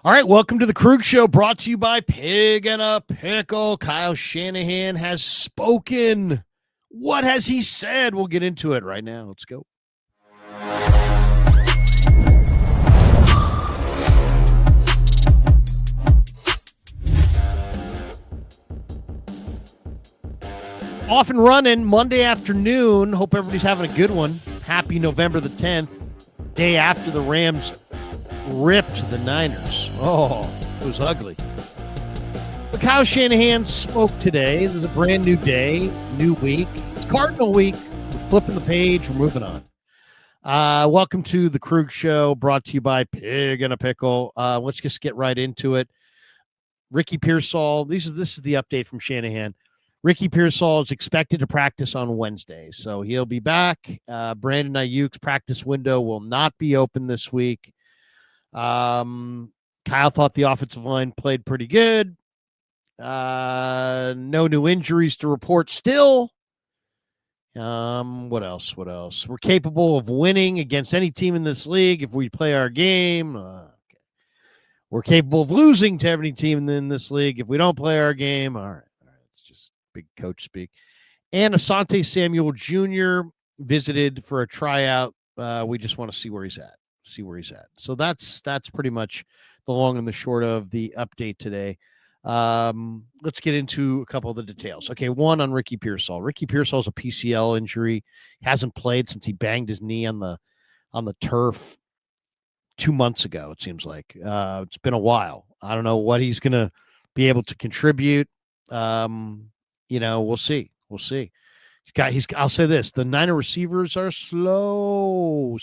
All right, welcome to the Krug Show, brought to you by Pig and a Pickle. Kyle Shanahan has spoken. What has he said? We'll get into it right now. Let's go. Off and running Monday afternoon. Hope everybody's having a good one. Happy November the 10th, day after the Rams ripped the Niners. Oh, it was ugly. But Kyle Shanahan spoke today. This is a brand new day, new week. It's Cardinal week. We're flipping the page. We're moving on. Welcome to the Krug Show, brought to you by Pig and a Pickle. Let's just get right into it. Ricky Pearsall. This is the update from Shanahan. Ricky Pearsall is expected to practice on Wednesday, so he'll be back. Brandon Aiyuk's practice window will not be open this week. Kyle thought the offensive line played pretty good. No new injuries to report still. What else? We're capable of winning against any team in this league if we play our game. We're capable of losing to every team in this league if we don't play our game. All right. It's just big coach speak. And Asante Samuel Jr. visited for a tryout. We just want to see where he's at. So that's pretty much the long and the short of the update today. Let's get into a couple of the details. Okay, one on Ricky Pearsall. Ricky Pearsall's a PCL injury. He hasn't played since he banged his knee on the turf 2 months ago, it seems like. It's been a while. I don't know what he's going to be able to contribute. We'll see. I'll say this. The Niner receivers are slow.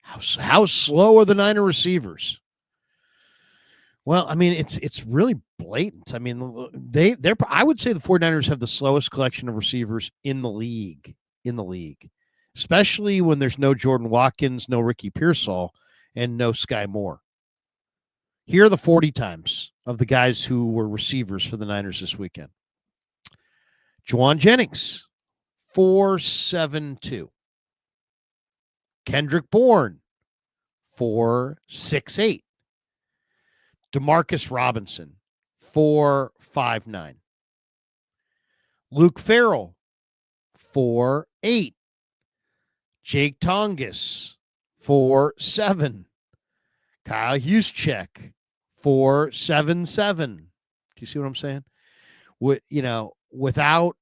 How slow are the Niner receivers? Well, I mean, it's really blatant. I mean, I would say the 49ers have the slowest collection of receivers in the league, especially when there's no Jordan Watkins, no Ricky Pearsall, and no Sky Moore. Here are the 40 times of the guys who were receivers for the Niners this weekend. Juwan Jennings, 4.72. Kendrick Bourne, 4.68. Demarcus Robinson, 4.59. Luke Farrell, 4.8. Jake Tongas, 4.7. Kyle Juszczyk, 4.77. Do you see what I'm saying? Without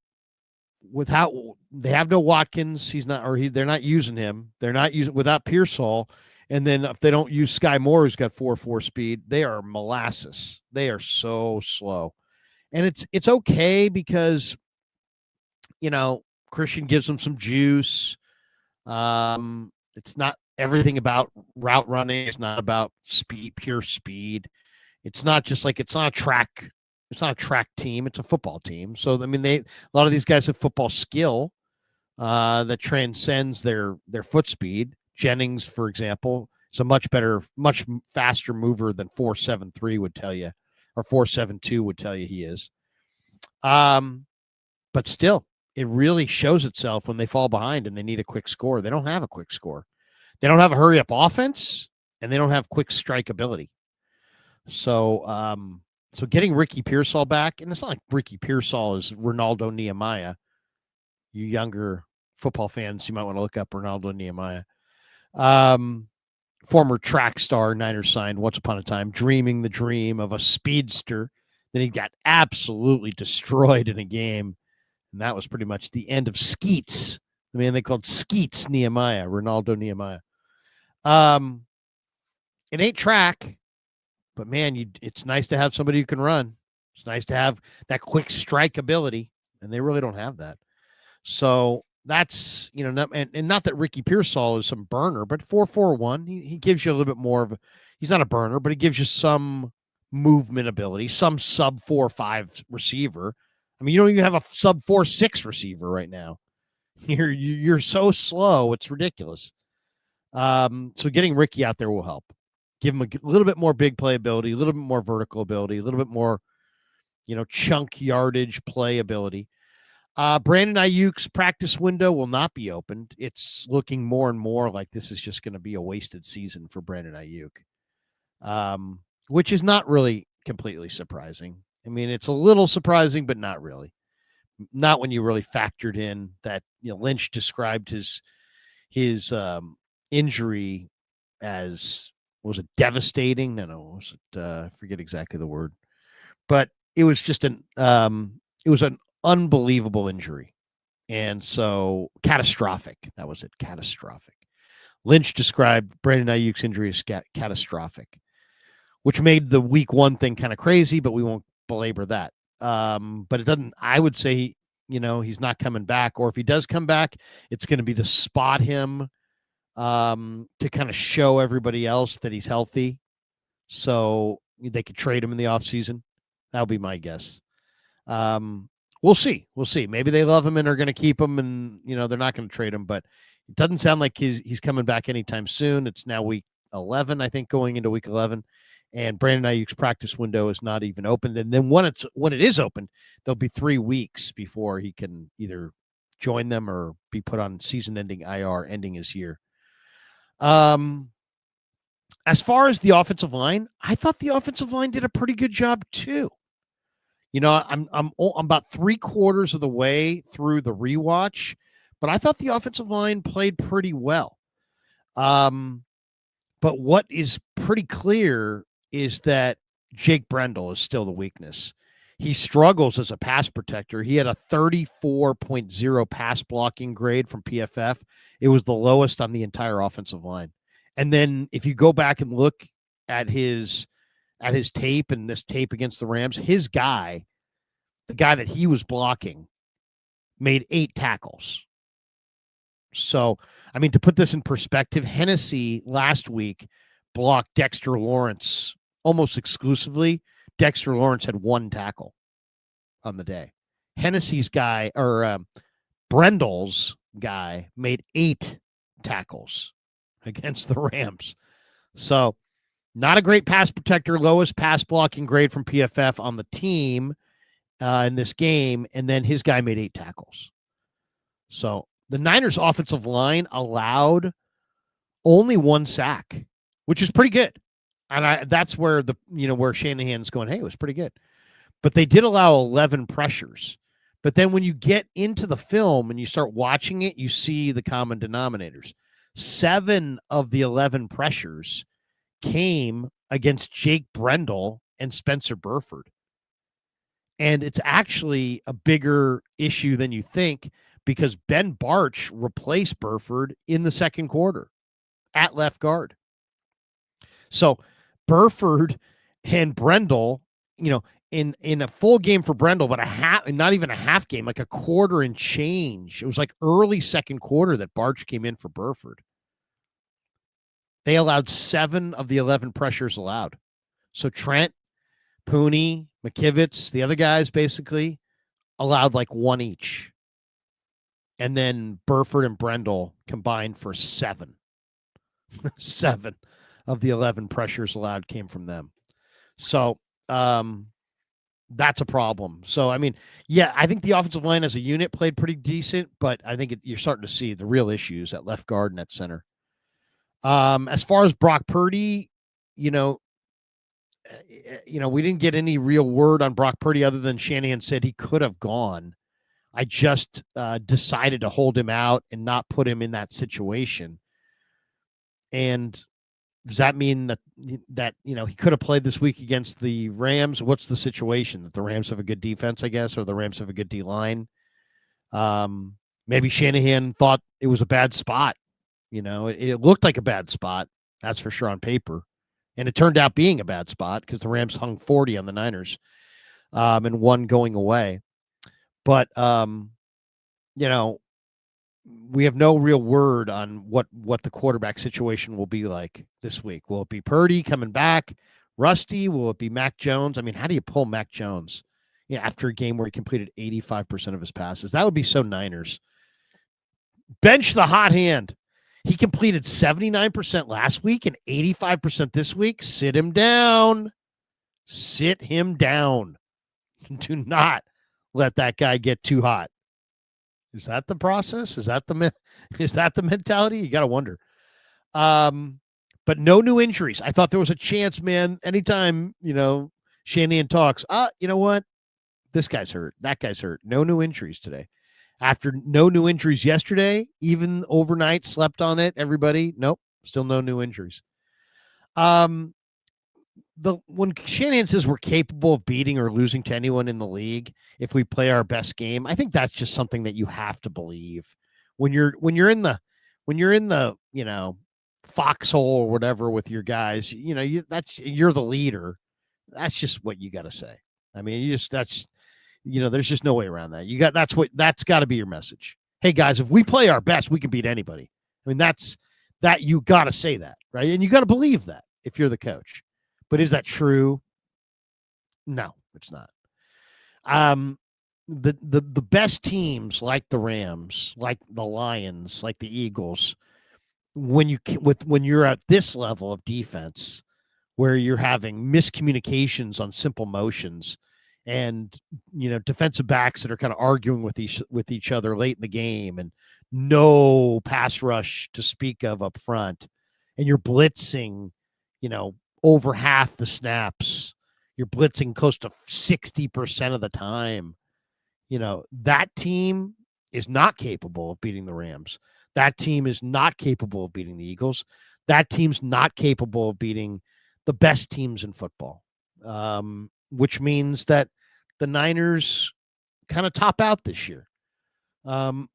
they have no Watkins. They're not using him. They're not using without Pearsall. And then if they don't use Sky Moore, who's got 4.4 speed, they are molasses. They are so slow. And it's okay because, Christian gives them some juice. It's not everything about route running. It's not about speed, pure speed. It's not just like it's not a track team. It's a football team. So I mean, a lot of these guys have football skill that transcends their foot speed. Jennings, for example, is a much faster mover than 4.73 would tell you, or 4.72 would tell you he is. But still, it really shows itself when they fall behind and they need a quick score. They don't have a quick score. They don't have a hurry up offense, and they don't have quick strike ability. So getting Ricky Pearsall back, and it's not like Ricky Pearsall is Ronaldo Nehemiah. You younger football fans, you might want to look up Ronaldo Nehemiah. Former track star, Niners signed once upon a time, dreaming the dream of a speedster. Then he got absolutely destroyed in a game, and that was pretty much the end of Skeets. The man they called Skeets Nehemiah, Ronaldo Nehemiah. It ain't track, but man, it's nice to have somebody who can run. It's nice to have that quick strike ability, and they really don't have that. So that's, not that Ricky Pearsall is some burner, but 4.41, he gives you a little bit more of he's not a burner, but he gives you some movement ability, some sub 4.5 receiver. I mean, you don't even have a sub 4.6 receiver right now. You're so slow, it's ridiculous. So getting Ricky out there will help. Give him a little bit more big play ability, a little bit more vertical ability, a little bit more, chunk yardage play ability. Brandon Aiyuk's practice window will not be opened. It's looking more and more like this is just going to be a wasted season for Brandon Aiyuk, which is not really completely surprising. I mean, it's a little surprising, but not really. Not when you really factored in that Lynch described his injury as, was it devastating? No, was it? I forget exactly the word, but it was just an unbelievable injury, and so catastrophic. That was it, catastrophic. Lynch described Brandon Aiyuk's injury as catastrophic, which made the week 1 thing kind of crazy, but we won't belabor that. But it doesn't. I would say he's not coming back, or if he does come back, it's going to be to spot him, to kind of show everybody else that he's healthy, so they could trade him in the offseason. That would be my guess. We'll see. Maybe they love him and are going to keep him, and they're not going to trade him. But it doesn't sound like he's coming back anytime soon. It's now week 11, I think, going into week 11, and Brandon Aiyuk's practice window is not even open. And then when it is open, there'll be 3 weeks before he can either join them or be put on season-ending IR, ending his year. As far as the offensive line, I thought the offensive line did a pretty good job too. I'm about 3/4 of the way through the rewatch, but I thought the offensive line played pretty well. But what is pretty clear is that Jake Brendel is still the weakness. He struggles as a pass protector. He had a 34.0 pass blocking grade from PFF. It was the lowest on the entire offensive line. And then if you go back and look at his tape and this tape against the Rams, his guy, the guy that he was blocking, made 8 tackles. So, I mean, to put this in perspective, Hennessy last week blocked Dexter Lawrence almost exclusively. Dexter Lawrence had 1 tackle on the day. Hennessy's guy, or Brendel's guy, made 8 tackles against the Rams. So, not a great pass protector, lowest pass blocking grade from PFF on the team in this game, and then his guy made 8 tackles. So, the Niners offensive line allowed only 1 sack, which is pretty good. And that's where where Shanahan's going, hey, it was pretty good. But they did allow 11 pressures. But then when you get into the film and you start watching it, you see the common denominators. 7 of the 11 pressures came against Jake Brendel and Spencer Burford. And it's actually a bigger issue than you think, because Ben Bartch replaced Burford in the second quarter at left guard. So Burford and Brendel, in a full game for Brendel, but not even a half game, like a quarter and change. It was like early second quarter that Bartch came in for Burford. They allowed 7 of the 11 pressures allowed. So Trent, Pooney, McKivitz, the other guys basically allowed like 1 each. And then Burford and Brendel combined for 7. 7 of the 11 pressures allowed came from them. So that's a problem. So, I mean, yeah, I think the offensive line as a unit played pretty decent, but I think you're starting to see the real issues at left guard and at center. As far as Brock Purdy, we didn't get any real word on Brock Purdy other than Shanahan said he could have gone. I just decided to hold him out and not put him in that situation. And does that mean that he could have played this week against the Rams? What's the situation? That the Rams have a good defense, I guess, or the Rams have a good D-line? Maybe Shanahan thought it was a bad spot. It looked like a bad spot, that's for sure on paper. And it turned out being a bad spot because the Rams hung 40 on the Niners, and 1 going away. But, we have no real word on what the quarterback situation will be like this week. Will it be Purdy coming back? Rusty? Will it be Mac Jones? I mean, how do you pull Mac Jones after a game where he completed 85% of his passes? That would be so Niners. Bench the hot hand. He completed 79% last week and 85% this week. Sit him down. Sit him down. Do not let that guy get too hot. Is that the process? Is that the mentality? You got to wonder. But no new injuries. I thought there was a chance, man. Anytime, Shanahan talks, you know what? This guy's hurt. That guy's hurt. No new injuries today. After no new injuries yesterday, even overnight, slept on it, everybody. Nope, still no new injuries. When Shanahan says we're capable of beating or losing to anyone in the league if we play our best game, I think that's just something that you have to believe. When you're in the foxhole or whatever with your guys, you're the leader. That's just what you got to say. I mean, there's just no way around that. That's got to be your message. Hey guys, if we play our best, we can beat anybody. I mean, you got to say that, right? And you got to believe that if you're the coach. But is that true? No, it's not. The best teams like the Rams, like the Lions, like the Eagles, when you're at this level of defense, where you're having miscommunications on simple motions, and defensive backs that are kind of arguing with each other late in the game, and no pass rush to speak of up front, and you're blitzing, over half the snaps, you're blitzing close to 60% of the time. That team is not capable of beating the Rams. That team is not capable of beating the Eagles. That team's not capable of beating the best teams in football, which means that the Niners kind of top out this year. And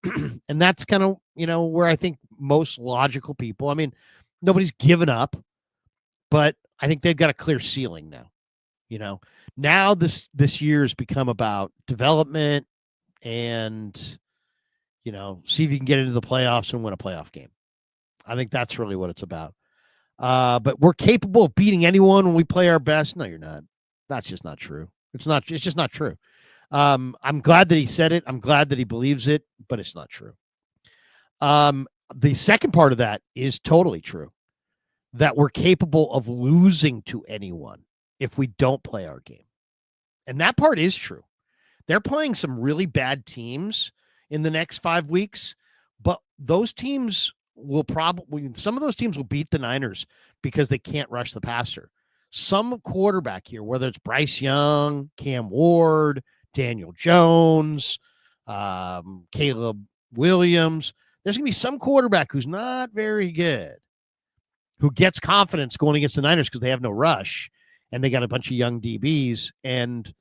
that's kind of, where I think most logical people, I mean, nobody's given up, but I think they've got a clear ceiling now. Now this year has become about development and, see if you can get into the playoffs and win a playoff game. I think that's really what it's about. But we're capable of beating anyone when we play our best. No, you're not. That's just not true. It's just not true. I'm glad that he said it. I'm glad that he believes it, but it's not true. The second part of that is totally true, that we're capable of losing to anyone if we don't play our game. And that part is true. They're playing some really bad teams in the next 5 weeks, but those teams some of those teams will beat the Niners because they can't rush the passer. Some quarterback here, whether it's Bryce Young, Cam Ward, Daniel Jones, Caleb Williams, there's going to be some quarterback who's not very good, who gets confidence going against the Niners because they have no rush and they got a bunch of young DBs and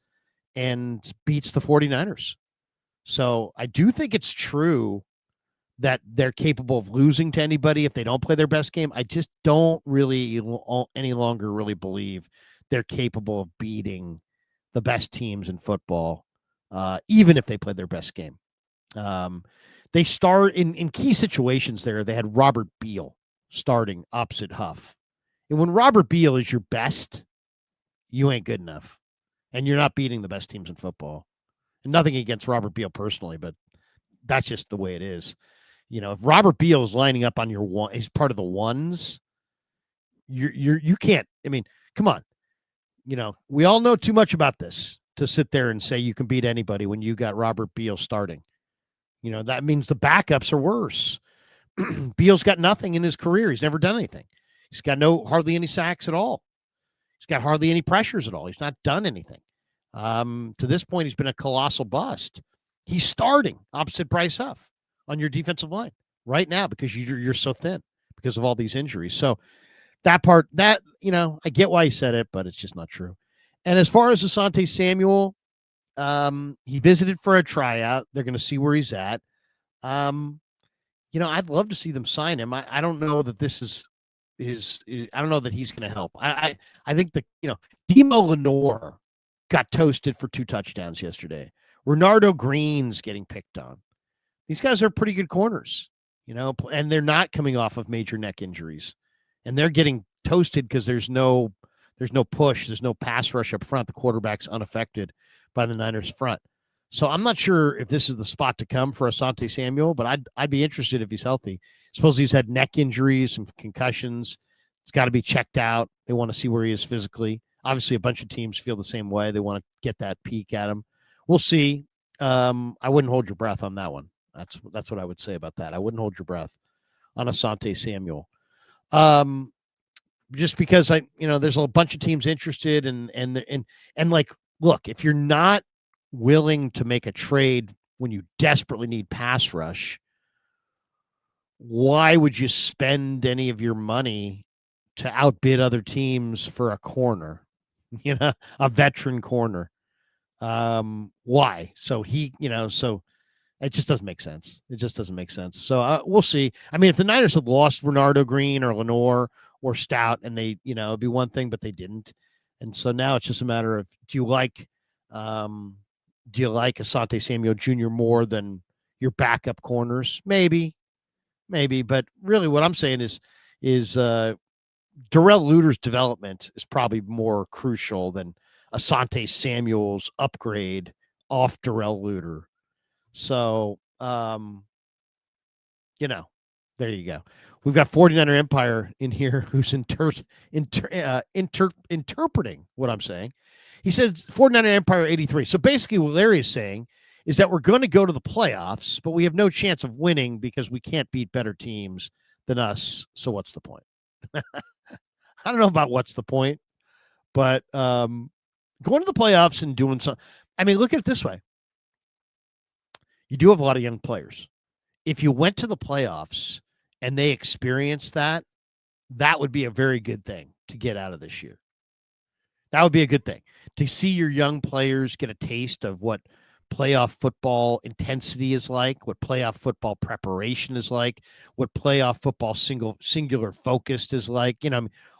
beats the 49ers. So I do think it's true that they're capable of losing to anybody if they don't play their best game. I just don't really any longer really believe they're capable of beating the best teams in football, even if they play their best game. They start in key situations there. They had Robert Beal starting opposite Huff. And when Robert Beal is your best, you ain't good enough. And you're not beating the best teams in football. And nothing against Robert Beal personally, but that's just the way it is. If Robert Beal is lining up on your one, he's part of the ones, you can't. I mean, come on. We all know too much about this to sit there and say you can beat anybody when you got Robert Beal starting. That means the backups are worse. Beal's got nothing in his career. He's never done anything. He's got hardly any sacks at all. He's got hardly any pressures at all. He's not done anything. To this point, he's been a colossal bust. He's starting opposite Bryce Huff on your defensive line right now because you're so thin because of all these injuries. So that part, I get why he said it, but it's just not true. And as far as Asante Samuel, he visited for a tryout. They're going to see where he's at. I'd love to see them sign him. I don't know that this is I don't know that he's going to help. I think Demo Lenore got toasted for 2 touchdowns yesterday. Renardo Green's getting picked on. These guys are pretty good corners, and they're not coming off of major neck injuries, and they're getting toasted because there's no push, there's no pass rush up front. The quarterback's unaffected by the Niners front. So I'm not sure if this is the spot to come for Asante Samuel, but I'd be interested if he's healthy. Suppose he's had neck injuries, some concussions. It's got to be checked out. They want to see where he is physically. Obviously, a bunch of teams feel the same way. They want to get that peek at him. We'll see. I wouldn't hold your breath on that one. That's what I would say about that. I wouldn't hold your breath on Asante Samuel. Just because there's a bunch of teams interested and like, look, if you're not willing to make a trade when you desperately need pass rush, why would you spend any of your money to outbid other teams for a corner, a veteran corner? Why? So it just doesn't make sense. It just doesn't make sense. So we'll see. I mean, if the Niners had lost Renardo Green or Lenore or Stout, and they, it'd be one thing, but they didn't. And so now it's just a matter of, do you like Asante Samuel Jr. more than your backup corners? Maybe. But really what I'm saying is Darrell Luter's development is probably more crucial than Asante Samuel's upgrade off Darrell Luter. So, there you go. We've got 49er Empire in here who's interpreting what I'm saying. He says 49er Empire 83. So basically what Larry is saying is that we're going to go to the playoffs, but we have no chance of winning because we can't beat better teams than us. So what's the point? I don't know about what's the point, but going to the playoffs and doing something. I mean, look at it this way. You do have a lot of young players. If you went to the playoffs and they experienced that would be a very good thing to get out of this year. That would be a good thing to see your young players get a taste of what playoff football intensity is like, what playoff football preparation is like, what playoff football singular focused is like.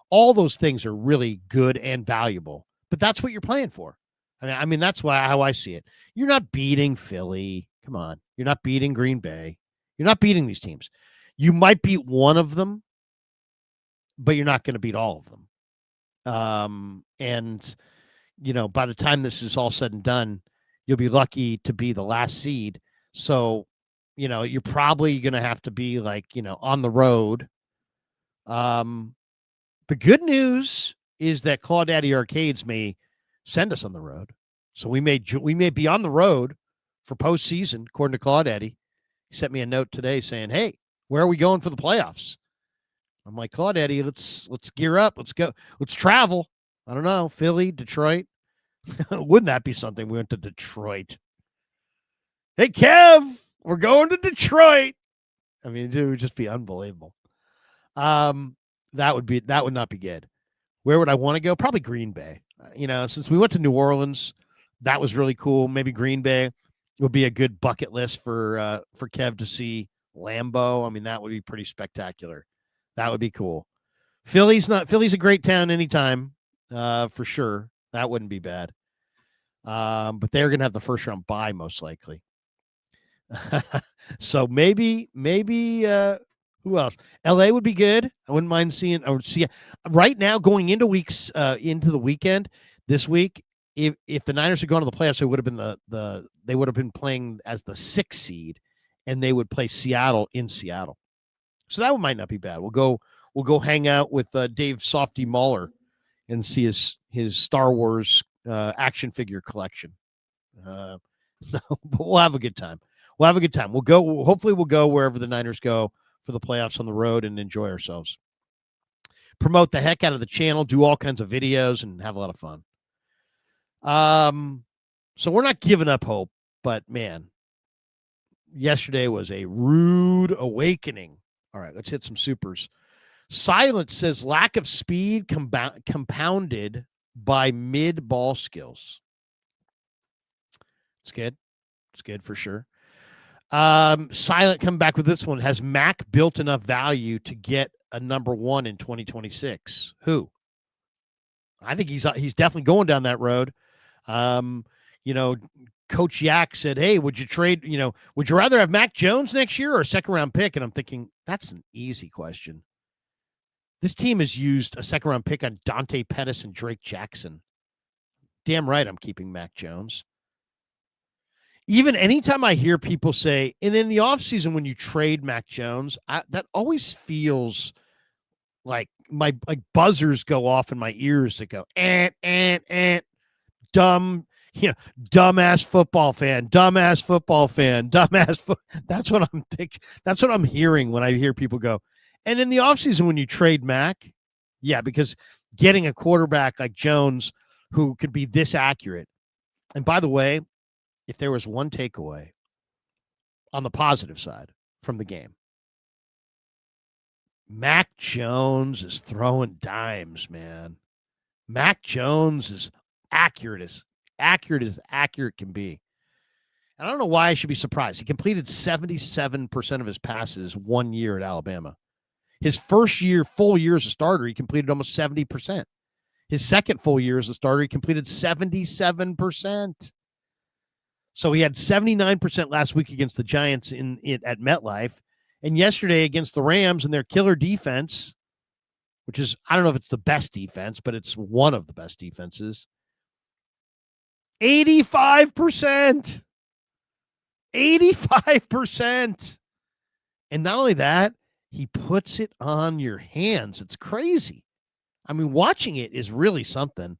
All those things are really good and valuable, but that's what you're playing for. I mean, that's how I see it. You're not beating Philly. Come on. You're not beating Green Bay. You're not beating these teams. You might beat one of them, but you're not going to beat all of them. By the time this is all said and done, you'll be lucky to be the last seed. So, you're probably going to have to be on the road. The good news is that Claudaddy Arcades may send us on the road. So we may be on the road for postseason, according to Claudaddy. He sent me a note today saying, "Hey, where are we going for the playoffs?" I'm like, Claudaddy, let's gear up. Let's go. Let's travel. I don't know, Philly, Detroit. Wouldn't that be something? We went to Detroit. Hey, Kev, we're going to Detroit. I mean, it would just be unbelievable. That would not be good. Where would I want to go? Probably Green Bay. Since we went to New Orleans, that was really cool. Maybe Green Bay would be a good bucket list for Kev to see Lambeau. I mean, that would be pretty spectacular. That would be cool. Philly's a great town anytime, for sure. That wouldn't be bad. But they're going to have the first round bye most likely. So maybe who else? LA would be good. I wouldn't mind seeing right now going into into the weekend this week. If the Niners had gone to the playoffs, they would have been they would have been playing as the 6th seed, and they would play Seattle in Seattle. So that might not be bad. We'll go hang out with Dave Softy Mahler and see his Star Wars action figure collection. But we'll have a good time. We'll go. Hopefully, we'll go wherever the Niners go for the playoffs on the road and enjoy ourselves. Promote the heck out of the channel, do all kinds of videos, and have a lot of fun. So we're not giving up hope, but man, yesterday was a rude awakening. All right, let's hit some supers. Silence says lack of speed compounded by mid ball skills. It's good. It's good for sure. Silent coming back with this one. Has Mac built enough value to get a number 1 in 2026? Who? I think he's definitely going down that road. Coach Yak said, "Hey, would you trade? Would you rather have Mac Jones next year or a 2nd round pick?" And I'm thinking that's an easy question. This team has used a 2nd round pick on Dante Pettis and Drake Jackson. Damn right, I'm keeping Mac Jones. Even anytime I hear people say, and in the offseason when you trade Mac Jones, that always feels like my buzzers go off in my ears that go, dumb. dumbass football fan, dumbass football fan, that's what I'm thinking. That's what I'm hearing when I hear people go. And in the offseason, when you trade Mac, yeah, because getting a quarterback like Jones who could be this accurate. And by the way, if there was one takeaway on the positive side from the game, Mac Jones is throwing dimes, man. Mac Jones is accurate as accurate can be. And I don't know why I should be surprised. He completed 77% of his passes 1 year at Alabama. His first full year as a starter, he completed almost 70%. His second full year as a starter, he completed 77%. So he had 79% last week against the Giants at MetLife. And yesterday against the Rams and their killer defense, which is, I don't know if it's the best defense, but it's one of the best defenses. 85%. 85%. And not only that, he puts it on your hands. It's crazy. I mean, watching it is really something.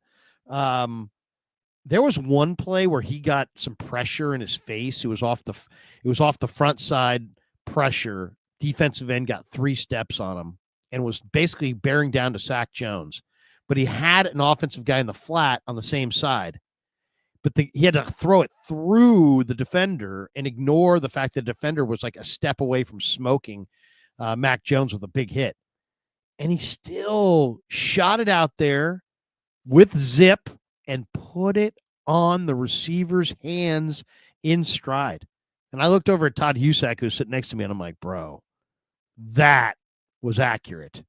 There was one play where he got some pressure in his face. It was off the front side pressure. Defensive end got 3 steps on him and was basically bearing down to sack Jones. But he had an offensive guy in the flat on the same side. But he had to throw it through the defender and ignore the fact that the defender was like a step away from smoking Mac Jones with a big hit. And he still shot it out there with zip and put it on the receiver's hands in stride. And I looked over at Todd Husak, who's sitting next to me, and I'm like, bro, that was accurate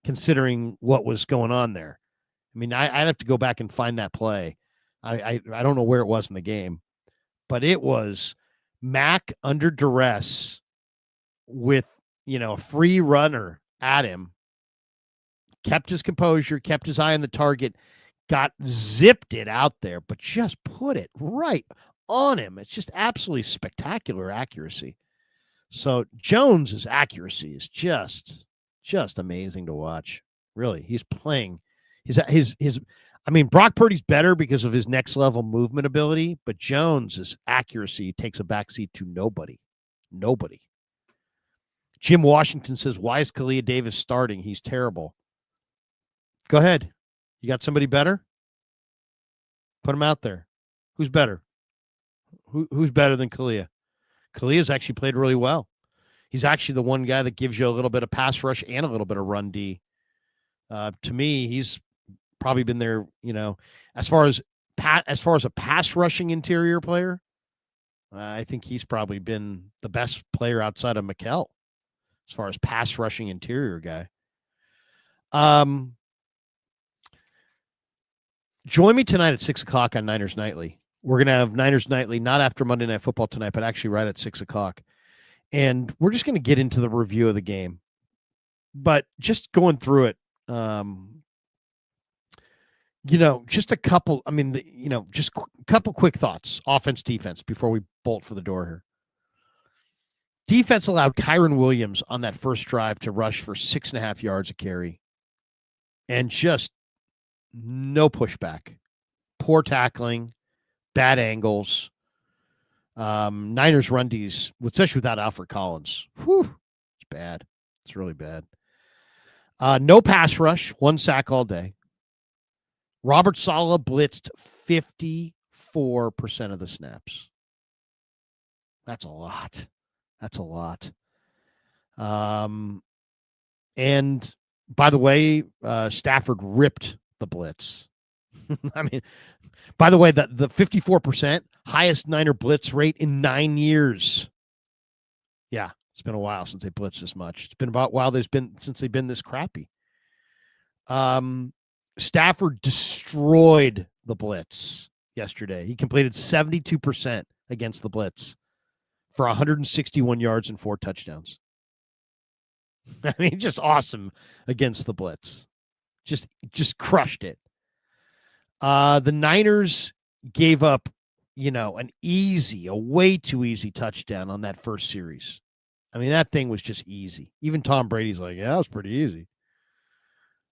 considering what was going on there. I mean, I'd have to go back and find that play. I don't know where it was in the game, but it was Mac under duress with, a free runner at him, kept his composure, kept his eye on the target, zipped it out there, but just put it right on him. It's just absolutely spectacular accuracy. So Jones's accuracy is just amazing to watch. Really, he's playing. Brock Purdy's better because of his next level movement ability, but Jones's accuracy takes a backseat to nobody. Nobody. Jim Washington says, why is Kalia Davis starting? He's terrible. Go ahead. You got somebody better? Put him out there. Who's better? Who's better than Kalia? Kalia's actually played really well. He's actually the one guy that gives you a little bit of pass rush and a little bit of run D. To me, he's probably been there, as far as a pass rushing interior player. I think he's probably been the best player outside of McKell as far as pass rushing interior guy. Join me tonight at 6:00 on Niners Nightly. We're going to have Niners Nightly, not after Monday Night Football tonight, but actually right at 6:00. And we're just going to get into the review of the game. But just going through it, just a couple, just a couple quick thoughts, offense, defense, before we bolt for the door here. Defense allowed Kyron Williams on that first drive to rush for 6.5 yards a carry. And just no pushback. Poor tackling, bad angles. Niners run Ds, especially without Alfred Collins. Whew, it's bad. It's really bad. No pass rush, 1 sack all day. Robert Saleh blitzed 54% of the snaps. That's a lot. And by the way, Stafford ripped the blitz. By the way, the 54%, highest Niner blitz rate in 9 years. Yeah, it's been a while since they blitzed this much. It's been about a while since they've been this crappy. Stafford destroyed the blitz yesterday. He completed 72% against the blitz for 161 yards and 4 touchdowns. Just awesome against the blitz. Just crushed it. The Niners gave up, a way too easy touchdown on that first series. That thing was just easy. Even Tom Brady's like, yeah, it was pretty easy.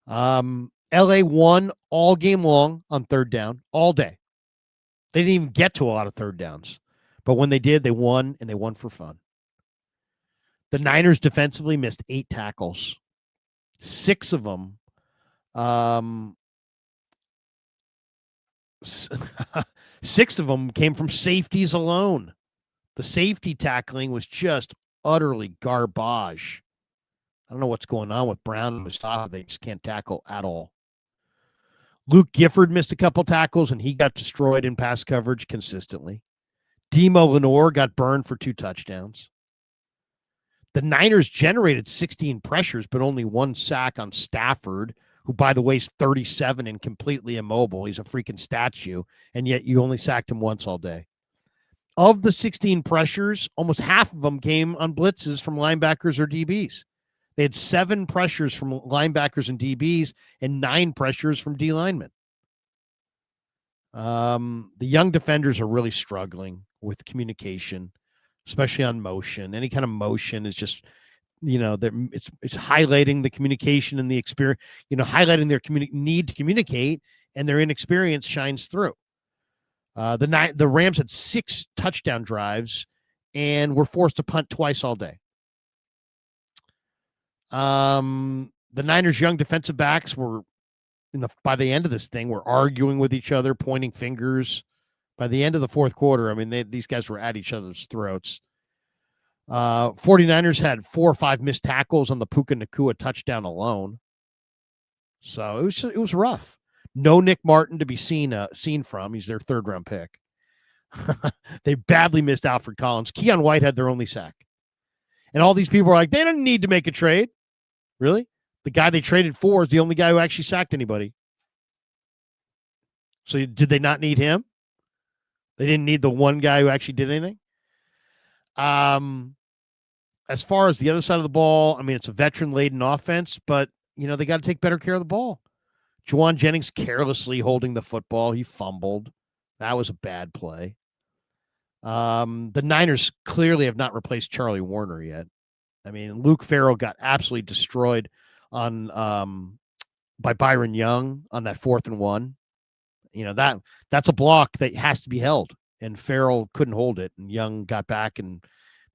LA won all game long on third down, all day. They didn't even get to a lot of third downs. But when they did, they won, and they won for fun. The Niners defensively missed 8 tackles. 6 of them, 6 of them came from safeties alone. The safety tackling was just utterly garbage. I don't know what's going on with Brown and Mustafa. They just can't tackle at all. Luke Gifford missed a couple tackles, and he got destroyed in pass coverage consistently. Demo Lenore got burned for 2 touchdowns. The Niners generated 16 pressures, but only 1 sack on Stafford, who, by the way, is 37 and completely immobile. He's a freaking statue, and yet you only sacked him once all day. Of the 16 pressures, almost half of them came on blitzes from linebackers or DBs. They had 7 pressures from linebackers and DBs and 9 pressures from D linemen. The young defenders are really struggling with communication, especially on motion. Any kind of motion is just, it's highlighting the communication and the experience, highlighting their need to communicate, and their inexperience shines through. The Rams had 6 touchdown drives and were forced to punt twice all day. The Niners' young defensive backs were by the end of this thing, were arguing with each other, pointing fingers. By the end of the fourth quarter, I mean, these guys were at each other's throats. 49ers had 4 or 5 missed tackles on the Puka Nacua touchdown alone. So it was rough. No Nick Martin to be seen from. He's their 3rd round pick. They badly missed Alfred Collins. Keon White had their only sack. And all these people are like, they didn't need to make a trade. Really? The guy they traded for is the only guy who actually sacked anybody. So did they not need him? They didn't need the one guy who actually did anything? As far as the other side of the ball, I mean, it's a veteran-laden offense, but, they got to take better care of the ball. Juwan Jennings carelessly holding the football. He fumbled. That was a bad play. The Niners clearly have not replaced Charlie Warner yet. I mean, Luke Farrell got absolutely destroyed on by Byron Young on that 4th and 1. That's a block that has to be held, and Farrell couldn't hold it, and Young got back and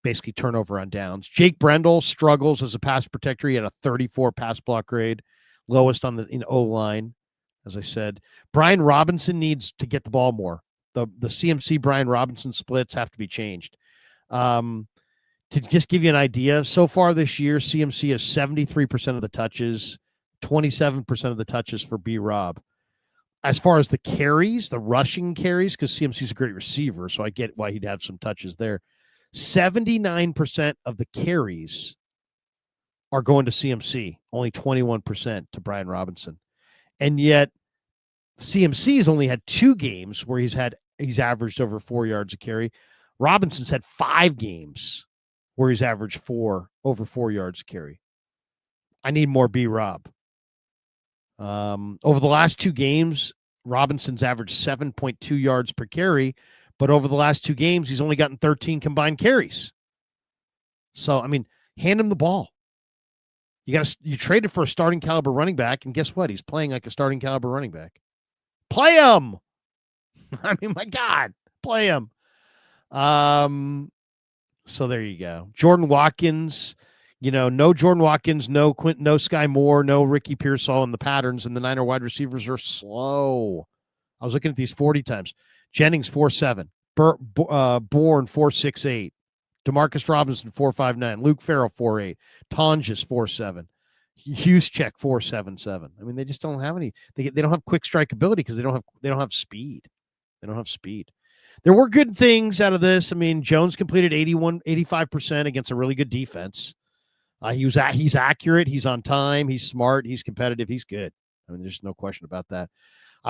basically turnover on downs. Jake Brendel struggles as a pass protector. He had a 34 pass block grade, lowest on the O-line, as I said. Brian Robinson needs to get the ball more. The CMC Brian Robinson splits have to be changed. To just give you an idea, so far this year, CMC has 73% of the touches, 27% of the touches for B-Rob. As far as the carries, the rushing carries, because CMC's a great receiver, so I get why he'd have some touches there. 79% of the carries are going to CMC, only 21% to Brian Robinson. And yet, CMC's only had 2 games where he's averaged over 4 yards a carry. Robinson's had 5 games where he's averaged over 4 yards a carry. I need more B-Rob. Over the last 2 games, Robinson's averaged 7.2 yards per carry, but over the last 2 games, he's only gotten 13 combined carries. So, I mean, hand him the ball. You traded for a starting caliber running back, and guess what? He's playing like a starting caliber running back. Play him. I mean, my God, play him. So there you go. Jordan Watkins, no Jordan Watkins, no Sky Moore, no Ricky Pearsall in the patterns, and the Niner wide receivers are slow. I was looking at these 40 times. Jennings 4.7, Bourne 4.68, Demarcus Robinson 4.59, Luke Farrell 4.8, Tonjes 4.7, Juszczyk 4.77. I mean, they just don't have any. They don't have quick strike ability because they don't have speed. They don't have speed. There were good things out of this. I mean, Jones completed 85% against a really good defense. He's accurate. He's on time. He's smart. He's competitive. He's good. I mean, there's no question about that.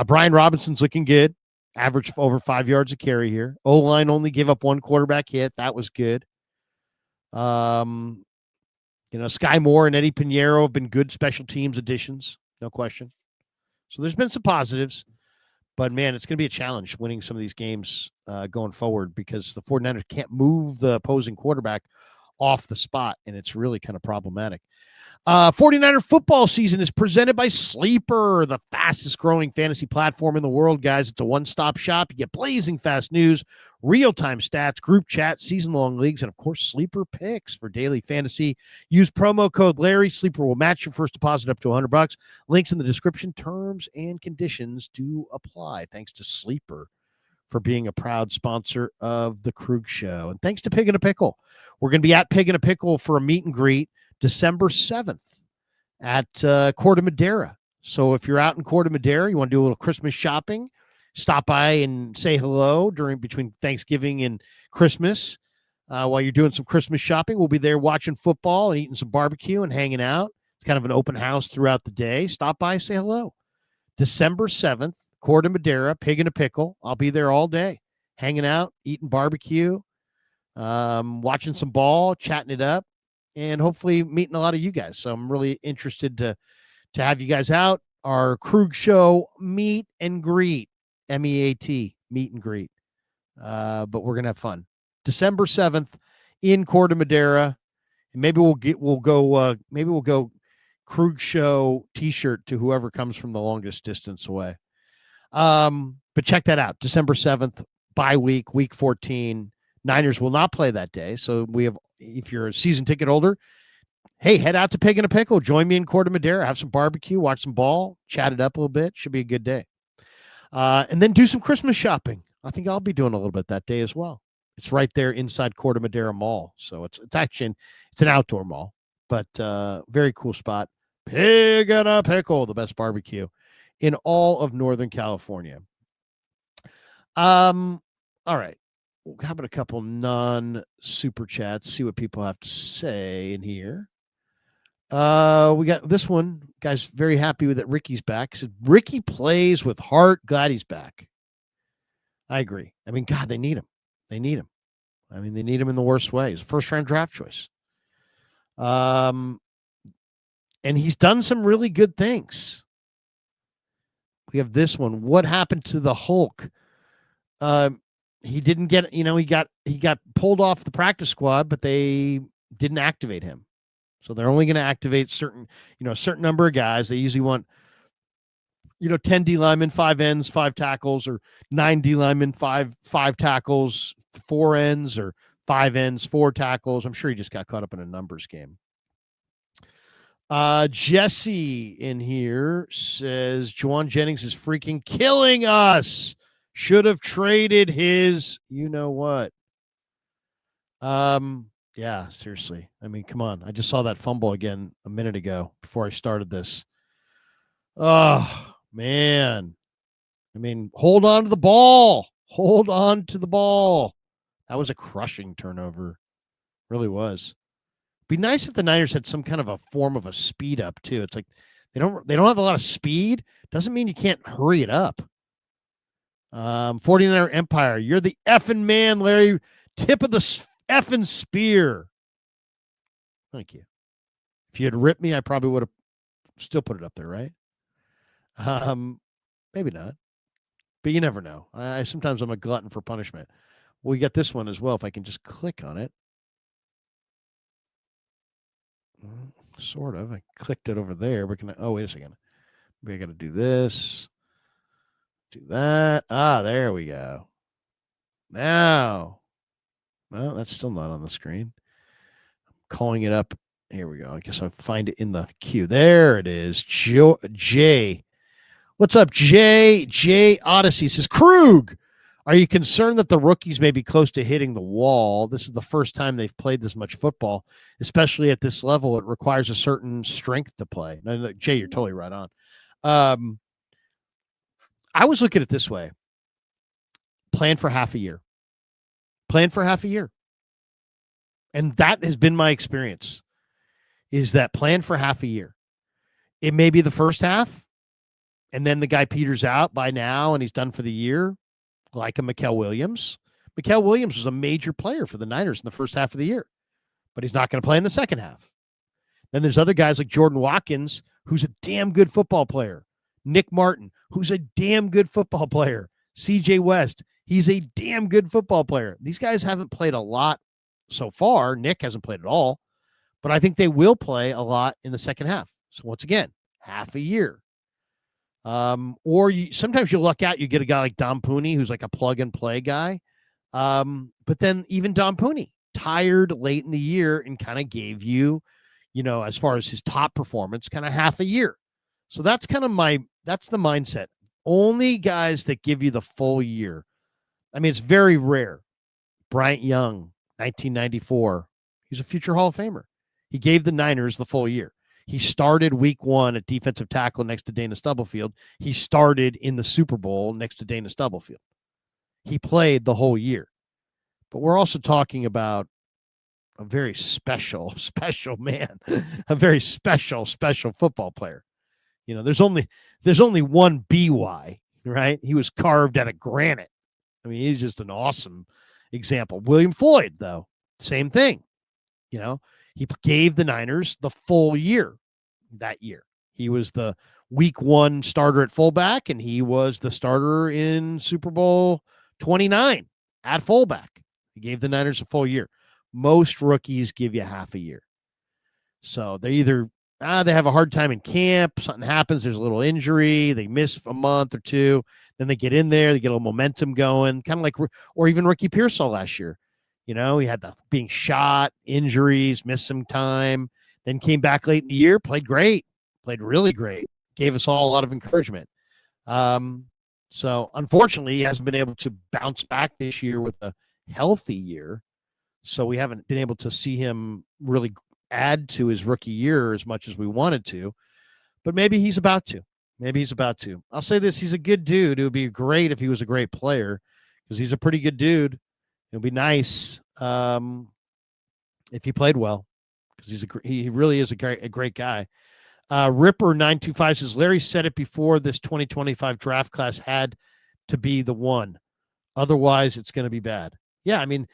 Brian Robinson's looking good. Averaged over 5 yards a carry here. O-line only gave up 1 quarterback hit. That was good. Sky Moore and Eddie Pinheiro have been good special teams additions. No question. So there's been some positives. But, man, it's going to be a challenge winning some of these games going forward because the 49ers can't move the opposing quarterback off the spot, and it's really kind of problematic. 49er football season is presented by Sleeper, the fastest growing fantasy platform in the world, guys. It's a one-stop shop. You get blazing fast news, real-time stats, group chat, season-long leagues, and, of course, Sleeper picks for daily fantasy. Use promo code Larry. Sleeper will match your first deposit up to $100. Links in the description. Terms and conditions do apply. Thanks to Sleeper for being a proud sponsor of the Krug Show. And thanks to Pig and a Pickle. We're going to be at Pig and a Pickle for a meet and greet December 7th at Corte Madera. So if you're out in Corte Madera, you want to do a little Christmas shopping, stop by and say hello between Thanksgiving and Christmas. While you're doing some Christmas shopping, we'll be there watching football and eating some barbecue and hanging out. It's kind of an open house throughout the day. Stop by, say hello. December 7th, Corte Madera, Pig and a Pickle. I'll be there all day, hanging out, eating barbecue, watching some ball, chatting it up, and hopefully meeting a lot of you guys. So I'm really interested to have you guys out. Our Krug Show meet and greet, MEAT, meet and greet. But we're going to have fun. December 7th in Corte Madera. And maybe we'll go Krug Show t-shirt to whoever comes from the longest distance away. But check that out. December 7th, bye week, week 14. Niners will not play that day. So if you're a season ticket holder, hey, head out to Pig and a Pickle. Join me in Corte Madera. Have some barbecue, watch some ball, chat it up a little bit. Should be a good day. And then do some Christmas shopping. I think I'll be doing a little bit that day as well. It's right there inside Corte Madera Mall. So it's an outdoor mall, but very cool spot. Pig and a Pickle, the best barbecue in all of Northern California. All right. How about a couple non-super chats? See what people have to say in here. We got this one. Guy's very happy with that Ricky's back. He said, Ricky plays with heart. Glad he's back. I agree. I mean, God, they need him. They need him. I mean, they need him in the worst way. He's a first-round draft choice. And he's done some really good things. We have this one. What happened to the Hulk? He didn't get, he got pulled off the practice squad, but they didn't activate him. So they're only going to activate a certain number of guys. They usually want, 10 D linemen, 5 ends, 5 tackles, or 9 D linemen, 5 tackles, 4 ends, or 5 ends, 4 tackles. I'm sure he just got caught up in a numbers game. Jesse in here says, Juwan Jennings is freaking killing us. Should have traded his, what? Yeah, seriously. I mean, come on. I just saw that fumble again a minute ago before I started this. Oh, man. I mean, hold on to the ball. Hold on to the ball. That was a crushing turnover. Really was. Be nice if the Niners had some kind of a form of a speed up too. It's like they don't have a lot of speed. Doesn't mean you can't hurry it up. 49er Empire, you're the effing man, Larry. Tip of the effing spear. Thank you. If you had ripped me, I probably would have still put it up there, right? Maybe not. But you never know. Sometimes I'm a glutton for punishment. We got this one as well. If I can just click on it. Sort of. I clicked it over there. But wait a second. Maybe I got to do this. Do that. There we go. Now. Well, that's still not on the screen. I'm calling it up. Here we go. I guess I'll find it in the queue. There it is. Jay. What's up, Jay? Jay Odyssey says, Krug, are you concerned that the rookies may be close to hitting the wall? This is the first time they've played this much football, especially at this level. It requires a certain strength to play. No, Jay, you're totally right on. I was looking at it this way. Plan for half a year. Plan for half a year. And that has been my experience, is that plan for half a year. It may be the first half, and then the guy peters out by now, and he's done for the year, like a Mikael Williams. Mikael Williams was a major player for the Niners in the first half of the year, but he's not going to play in the second half. Then there's other guys like Jordan Watkins, who's a damn good football player. Nick Martin, who's a damn good football player. CJ West, he's a damn good football player. These guys haven't played a lot so far. Nick hasn't played at all. But I think they will play a lot in the second half. So once again, half a year. Or sometimes you luck out, you get a guy like Dom Pooney, who's like a plug and play guy. But then even Dom Pooney, tired late in the year and kind of gave you, as far as his top performance, kind of half a year. So that's kind of that's the mindset. Only guys that give you the full year. I mean, it's very rare. Bryant Young, 1994. He's a future Hall of Famer. He gave the Niners the full year. He started week 1 at defensive tackle next to Dana Stubblefield. He started in the Super Bowl next to Dana Stubblefield. He played the whole year. But we're also talking about a very special man, a very special football player. There's only one BY, right? He was carved out of granite. I mean, he's just an awesome example. William Floyd, though, same thing. He gave the Niners the full year that year. He was the week 1 starter at fullback, and he was the starter in Super Bowl 29 at fullback. He gave the Niners a full year. Most rookies give you half a year. So they either they have a hard time in camp, something happens, there's a little injury, they miss a month or two, then they get in there, they get a little momentum going, kind of like, or even rookie Pearsall last year. He had the being shot, injuries, missed some time, then came back late in the year, played great, played really great, gave us all a lot of encouragement. So unfortunately, he hasn't been able to bounce back this year with a healthy year. So we haven't been able to see him really add to his rookie year as much as we wanted to. But maybe he's about to. I'll say this, he's a good dude. It would be great if he was a great player, because he's a pretty good dude. It would be nice if he played well, because he really is a great guy. Ripper 925 says, Larry said it before, this 2025 draft class had to be the one. Otherwise, it's going to be bad. Yeah, I mean,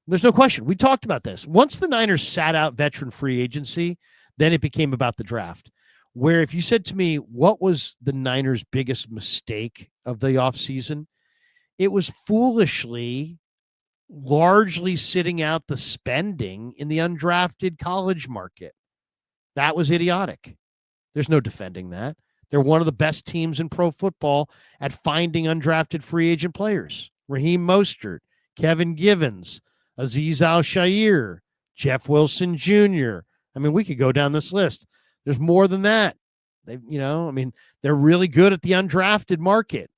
there's no question. We talked about this. Once the Niners sat out veteran free agency, then it became about the draft. Where if you said to me, what was the Niners' biggest mistake of the offseason? It was foolishly largely sitting out the spending in the undrafted college market. That was idiotic. There's no defending that. They're one of the best teams in pro football at finding undrafted free agent players. Raheem Mostert, Kevin Givens, Azeez Al-Shaair, Jeff Wilson Jr. I mean, we could go down this list. There's more than that. They're really good at the undrafted market.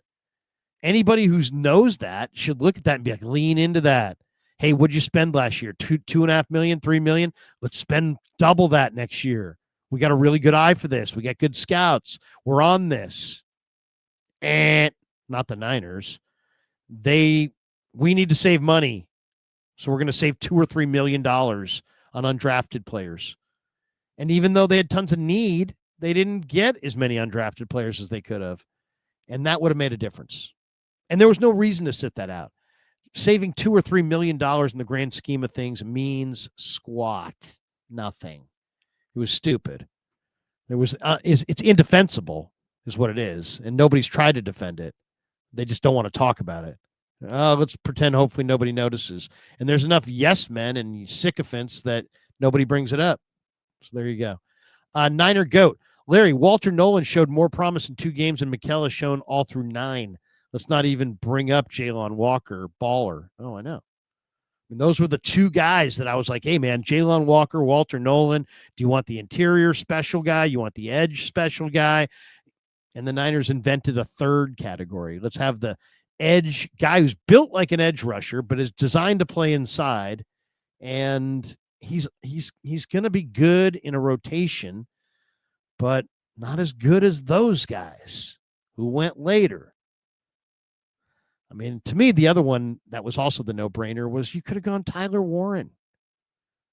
Anybody who knows that should look at that and be like, lean into that. Hey, what'd you spend last year? $2.5 million, $3 million? Let's spend double that next year. We got a really good eye for this. We got good scouts. We're on this. And not the Niners. We need to save money. So we're going to save $2 or $3 million on undrafted players. And even though they had tons of need, they didn't get as many undrafted players as they could have. And that would have made a difference. And there was no reason to sit that out. Saving $2 or $3 million in the grand scheme of things means squat. Nothing. It was stupid. It's indefensible is what it is. And nobody's tried to defend it. They just don't want to talk about it. Let's pretend hopefully nobody notices. And there's enough yes men and sycophants that nobody brings it up. So there you go. Niner Goat. Larry, Walter Nolan showed more promise in 2 games than Mikel has shown all through 9. Let's not even bring up Jalon Walker, baller. Oh, I know. And those were the 2 guys that I was like, hey, man, Jalon Walker, Walter Nolan. Do you want the interior special guy? You want the edge special guy? And the Niners invented a third category. Let's have the edge guy who's built like an edge rusher, but is designed to play inside. And he's going to be good in a rotation, but not as good as those guys who went later. I mean, to me, the other one that was also the no-brainer was you could have gone Tyler Warren.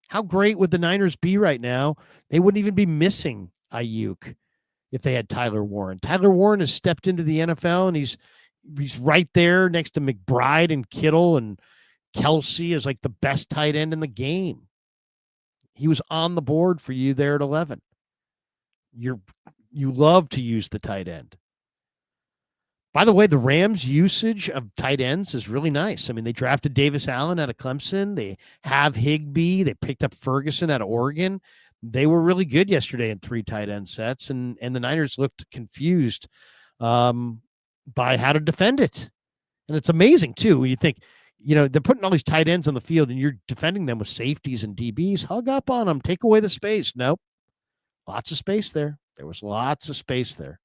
How great would the Niners be right now? They wouldn't even be missing Aiyuk if they had Tyler Warren. Tyler Warren has stepped into the NFL, and he's right there next to McBride and Kittle and Kelsey as like the best tight end in the game. He was on the board for you there at 11. You love to use the tight end. By the way, the Rams' usage of tight ends is really nice. I mean, they drafted Davis Allen out of Clemson. They have Higbee. They picked up Ferguson out of Oregon. they were really good yesterday in 3 tight end sets, and the Niners looked confused by how to defend it. And it's amazing, too, when you think, they're putting all these tight ends on the field, and you're defending them with safeties and DBs. Hug up on them. Take away the space. Nope. Lots of space there. There was lots of space there.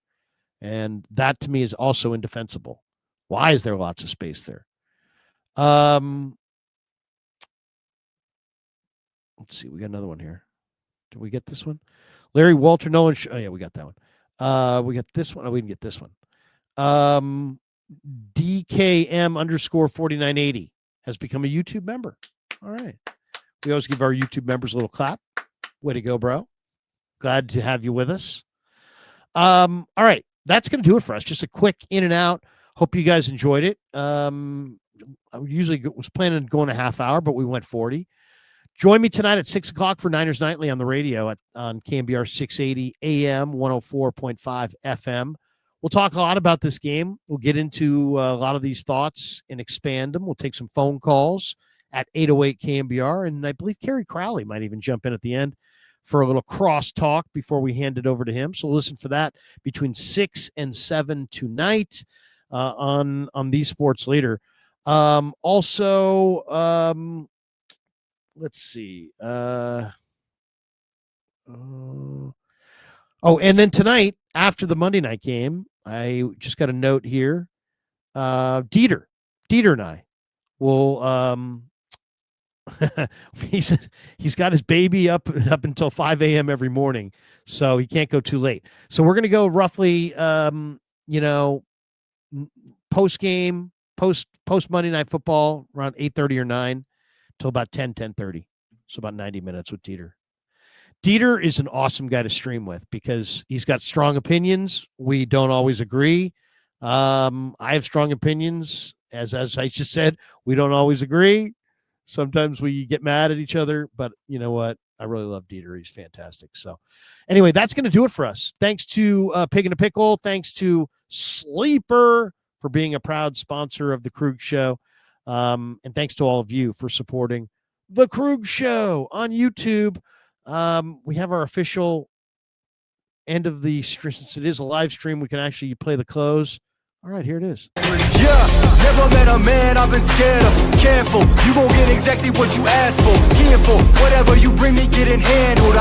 And that, to me, is also indefensible. Why is there lots of space there? Let's see. We got another one here. Did we get this one? Larry Walter Nolan. Oh, yeah, we got that one. We got this one. Oh, we didn't get this one. DKM_4980 has become a YouTube member. All right. We always give our YouTube members a little clap. Way to go, bro. Glad to have you with us. All right. That's going to do it for us. Just a quick in and out. Hope you guys enjoyed it. I usually was planning on going a half hour, but we went 40. Join me tonight at 6 o'clock for Niners Nightly on the radio on KMBR 680 AM, 104.5 FM. We'll talk a lot about this game. We'll get into a lot of these thoughts and expand them. We'll take some phone calls at 808 KMBR, and I believe Kerry Crowley might even jump in at the end for a little cross talk before we hand it over to him. So listen for that between 6 and 7 tonight on These Sports Leader. Also, let's see. And then tonight, after the Monday night game, I just got a note here. Dieter and I will he says he's got his baby up until 5 a.m. every morning, so he can't go too late. So we're going to go roughly post Monday Night Football around 8:30 or 9 till about 10:30. So about 90 minutes with Dieter. Dieter is an awesome guy to stream with because he's got strong opinions. We don't always agree. I have strong opinions. As I just said, we don't always agree. Sometimes we get mad at each other, but you know what? I really love Dieter. He's fantastic. So anyway, that's going to do it for us. Thanks to Pig and a Pickle. Thanks to Sleeper for being a proud sponsor of the Krug Show. And thanks to all of you for supporting the Krug Show on YouTube. We have our official end of the stream. Since it is a live stream, we can actually play the close. All right, here it is. Yeah, never met a man I've been scared of. Careful, you gon' get exactly what you asked for. Here for whatever you bring me, getting handled.